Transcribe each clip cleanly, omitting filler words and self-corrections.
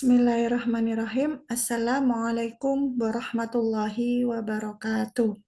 Bismillahirrahmanirrahim. Assalamualaikum warahmatullahi wabarakatuh.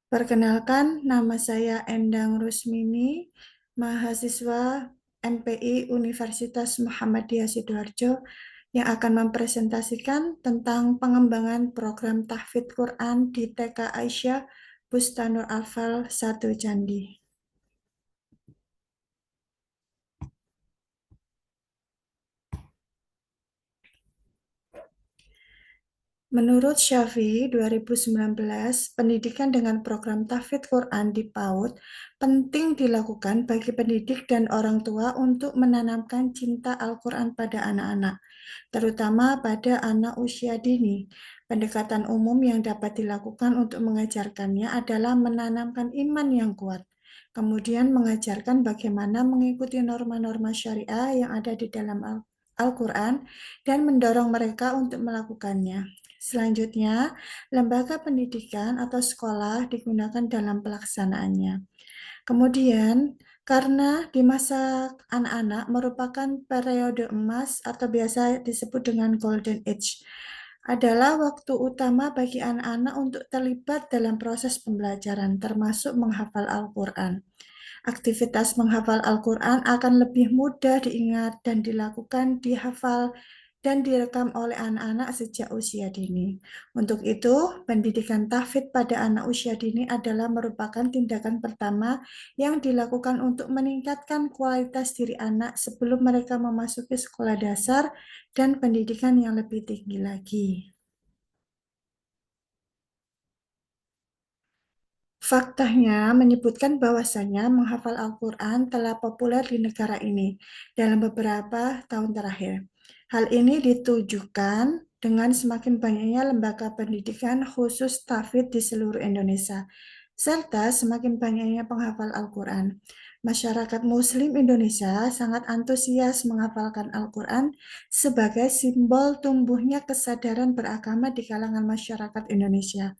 Perkenalkan, nama saya Endang Rusmini, mahasiswa MPI Universitas Muhammadiyah Sidoarjo yang akan mempresentasikan tentang pengembangan program tahfidz Quran di TK Aisyah Bustanul Atfal 1 Candi. Menurut Syafi'i 2019, pendidikan dengan program tahfidz Quran di PAUD penting dilakukan bagi pendidik dan orang tua untuk menanamkan cinta Al-Quran pada anak-anak, terutama pada anak usia dini. Pendekatan umum yang dapat dilakukan untuk mengajarkannya adalah menanamkan iman yang kuat, kemudian mengajarkan bagaimana mengikuti norma-norma syariah yang ada di dalam Al-Quran dan mendorong mereka untuk melakukannya. Selanjutnya, lembaga pendidikan atau sekolah digunakan dalam pelaksanaannya. Kemudian, karena di masa anak-anak merupakan periode emas atau biasa disebut dengan Golden Age, adalah waktu utama bagi anak-anak untuk terlibat dalam proses pembelajaran, termasuk menghafal Al-Quran. Aktivitas menghafal Al-Quran akan lebih mudah diingat dan dilakukan, dihafal, dan direkam oleh anak-anak sejak usia dini. Untuk itu, pendidikan tahfidz pada anak usia dini adalah merupakan tindakan pertama yang dilakukan untuk meningkatkan kualitas diri anak sebelum mereka memasuki sekolah dasar dan pendidikan yang lebih tinggi lagi. Faktanya menyebutkan bahwasannya menghafal Al-Quran telah populer di negara ini dalam beberapa tahun terakhir. Hal ini ditujukan dengan semakin banyaknya lembaga pendidikan khusus tahfidz di seluruh Indonesia, serta semakin banyaknya penghafal Al-Quran. Masyarakat Muslim Indonesia sangat antusias menghafalkan Al-Quran sebagai simbol tumbuhnya kesadaran beragama di kalangan masyarakat Indonesia.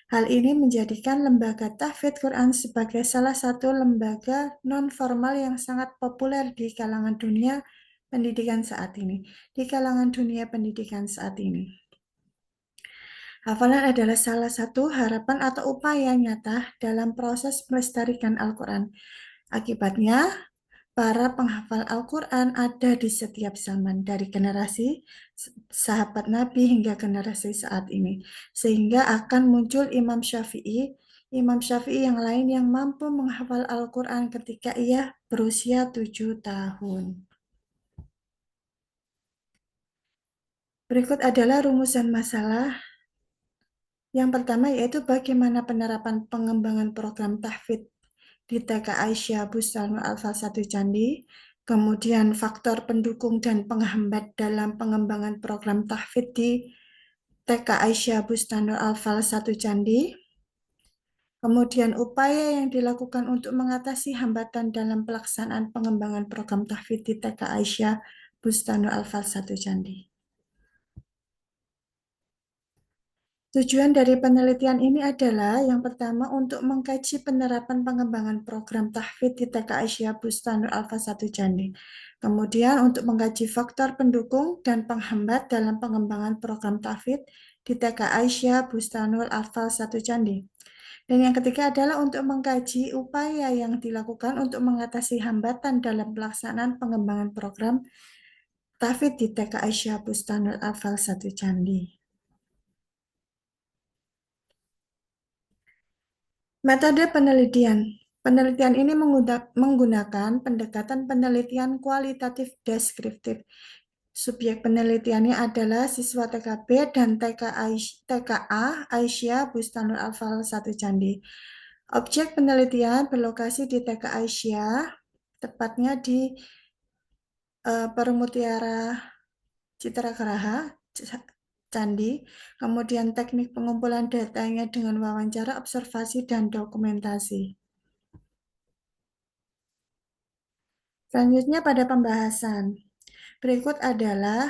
Hal ini menjadikan lembaga tahfidz Quran sebagai salah satu lembaga non-formal yang sangat populer di kalangan dunia pendidikan saat ini. Hafalan adalah salah satu harapan atau upaya nyata dalam proses melestarikan Al-Quran. Akibatnya, para penghafal Al-Quran ada di setiap zaman, dari generasi sahabat Nabi hingga generasi saat ini. Sehingga akan muncul Imam Syafi'i yang lain yang mampu menghafal Al-Quran ketika ia berusia 7 tahun. Berikut adalah rumusan masalah. Yang pertama yaitu bagaimana penerapan pengembangan program tahfidz di TK Aisyah Bustanul Atfal 1 Candi, kemudian faktor pendukung dan penghambat dalam pengembangan program tahfidz di TK Aisyah Bustanul Atfal 1 Candi, kemudian upaya yang dilakukan untuk mengatasi hambatan dalam pelaksanaan pengembangan program tahfidz di TK Aisyah Bustanul Atfal 1 Candi. Tujuan dari penelitian ini adalah yang pertama untuk mengkaji penerapan pengembangan program tahfidz di TK Aisyah Bustanul Atfal 1 Candi. Kemudian untuk mengkaji faktor pendukung dan penghambat dalam pengembangan program tahfidz di TK Aisyah Bustanul Atfal 1 Candi. Dan yang ketiga adalah untuk mengkaji upaya yang dilakukan untuk mengatasi hambatan dalam pelaksanaan pengembangan program tahfidz di TK Aisyah Bustanul Atfal 1 Candi. Metode penelitian. Penelitian ini menggunakan pendekatan penelitian kualitatif deskriptif. Subjek penelitiannya adalah siswa TKB dan TKA Aisyah Bustanul Atfal 1 Candi. Objek penelitian berlokasi di TK Aisyah, tepatnya di Permutiara Citragraha, Candi, kemudian teknik pengumpulan datanya dengan wawancara, observasi, dan dokumentasi. Selanjutnya pada pembahasan. Berikut adalah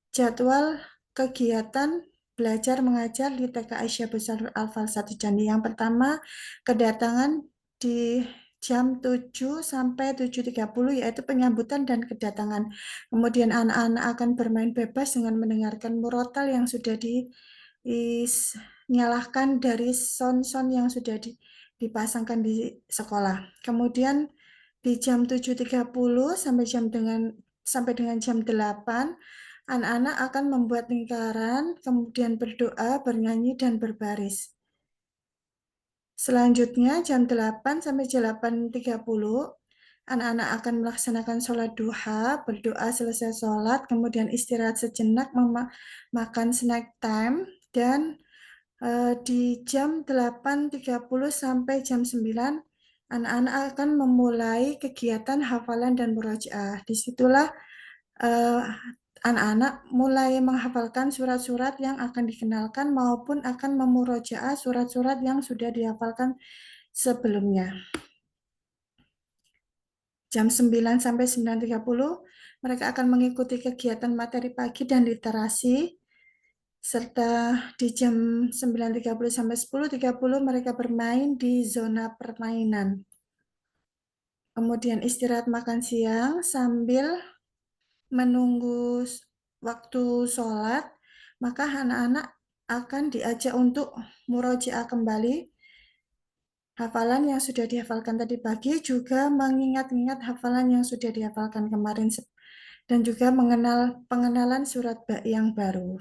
jadwal kegiatan belajar mengajar di TK Aisyah Bustanul Atfal 1 Candi. Yang pertama, kedatangan di jam 7 sampai 7.30 yaitu penyambutan dan kedatangan. Kemudian anak-anak akan bermain bebas dengan mendengarkan murotal yang sudah dinyalahkan dari sound-sound yang sudah dipasangkan di sekolah. Kemudian di jam 7.30 sampai dengan jam 8, anak-anak akan membuat lingkaran, kemudian berdoa, bernyanyi, dan berbaris. Selanjutnya jam 8 sampai 8.30, anak-anak akan melaksanakan sholat duha, berdoa selesai sholat, kemudian istirahat sejenak, makan snack time, dan di jam 8.30 sampai jam 9, anak-anak akan memulai kegiatan hafalan dan murojaah. Disitulah eh, anak-anak mulai menghafalkan surat-surat yang akan dikenalkan maupun akan memurojaah surat-surat yang sudah dihafalkan sebelumnya. Jam 9 sampai 9.30, mereka akan mengikuti kegiatan materi pagi dan literasi, serta di jam 9.30 sampai 10.30 mereka bermain di zona permainan. Kemudian istirahat makan siang sambil menunggu waktu sholat, maka anak-anak akan diajak untuk murojaah kembali hafalan yang sudah dihafalkan tadi pagi, juga mengingat-ingat hafalan yang sudah dihafalkan kemarin, dan juga pengenalan surat yang baru.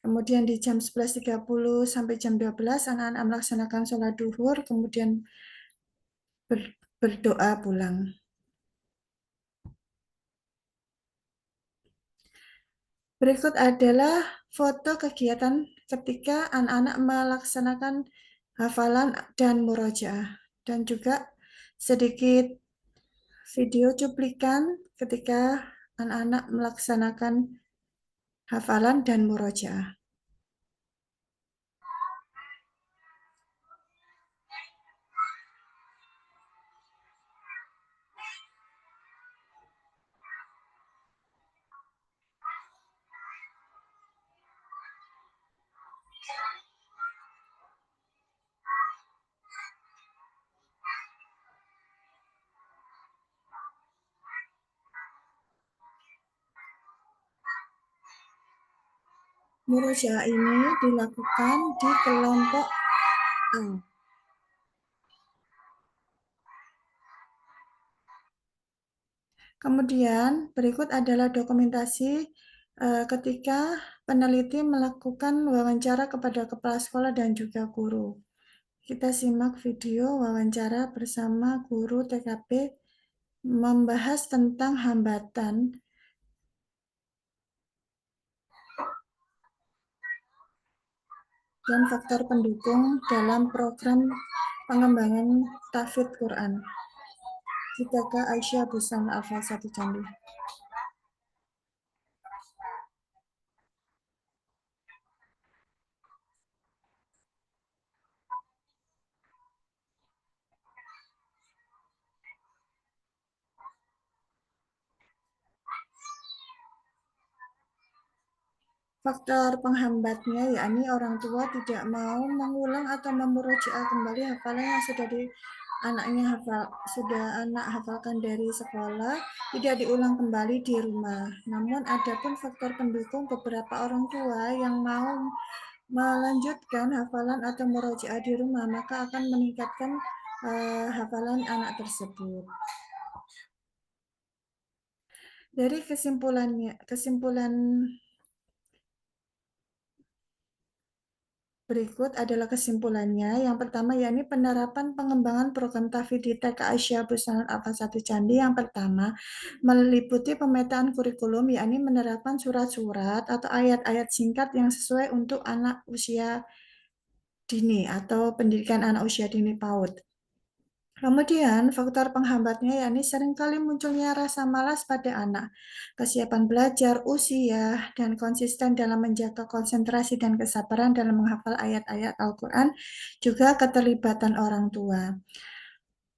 Kemudian di jam 11.30 sampai jam 12, anak-anak melaksanakan sholat duhur, kemudian berdoa pulang. Berikut adalah foto kegiatan ketika anak-anak melaksanakan hafalan dan murojaah, dan juga sedikit video cuplikan ketika anak-anak melaksanakan hafalan dan murojaah. Murojaah ini dilakukan di kelompok A. Kemudian berikut adalah dokumentasi ketika peneliti melakukan wawancara kepada kepala sekolah dan juga guru. Kita simak video wawancara bersama guru TKP membahas tentang hambatan dan faktor pendukung dalam program pengembangan tahfidz Quran. Kita ke Aisyah Busan Al-Fal 1 Candi. Faktor penghambatnya yakni orang tua tidak mau mengulang atau memurojaah kembali hafalan yang sudah anak hafalkan dari sekolah, tidak diulang kembali di rumah. Namun adapun faktor pendukung beberapa orang tua yang mau melanjutkan hafalan atau murojaah di rumah, maka akan meningkatkan hafalan anak tersebut. Dari kesimpulan berikut adalah kesimpulannya. Yang pertama, yakni penerapan pengembangan program tahfidz di TK Aisyah Busanat Al-Fal 1 Candi. Yang pertama, meliputi pemetaan kurikulum, yakni menerapkan surat-surat atau ayat-ayat singkat yang sesuai untuk anak usia dini atau pendidikan anak usia dini PAUD. Kemudian, faktor penghambatnya yakni seringkali munculnya rasa malas pada anak, kesiapan belajar, usia, dan konsisten dalam menjaga konsentrasi dan kesabaran dalam menghafal ayat-ayat Al-Quran, juga keterlibatan orang tua.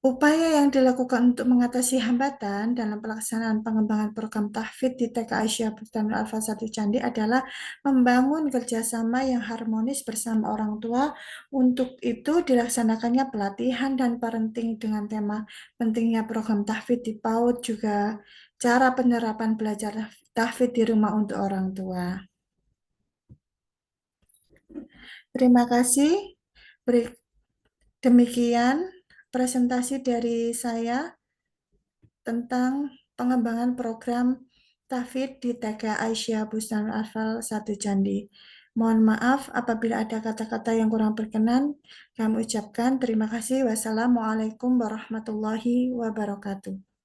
Upaya yang dilakukan untuk mengatasi hambatan dalam pelaksanaan pengembangan program tahfidz di TK Aisyah Bustanul Alfa 1 Candi adalah membangun kerjasama yang harmonis bersama orang tua. Untuk itu dilaksanakannya pelatihan dan parenting dengan tema pentingnya program tahfidz di PAUD, juga cara penerapan belajar tahfidz di rumah untuk orang tua. Terima kasih. Demikian presentasi dari saya tentang pengembangan program tahfidz di TK Aisyah Bustanul Atfal 1 Candi. Mohon maaf apabila ada kata-kata yang kurang berkenan. Kami ucapkan terima kasih. Wassalamualaikum warahmatullahi wabarakatuh.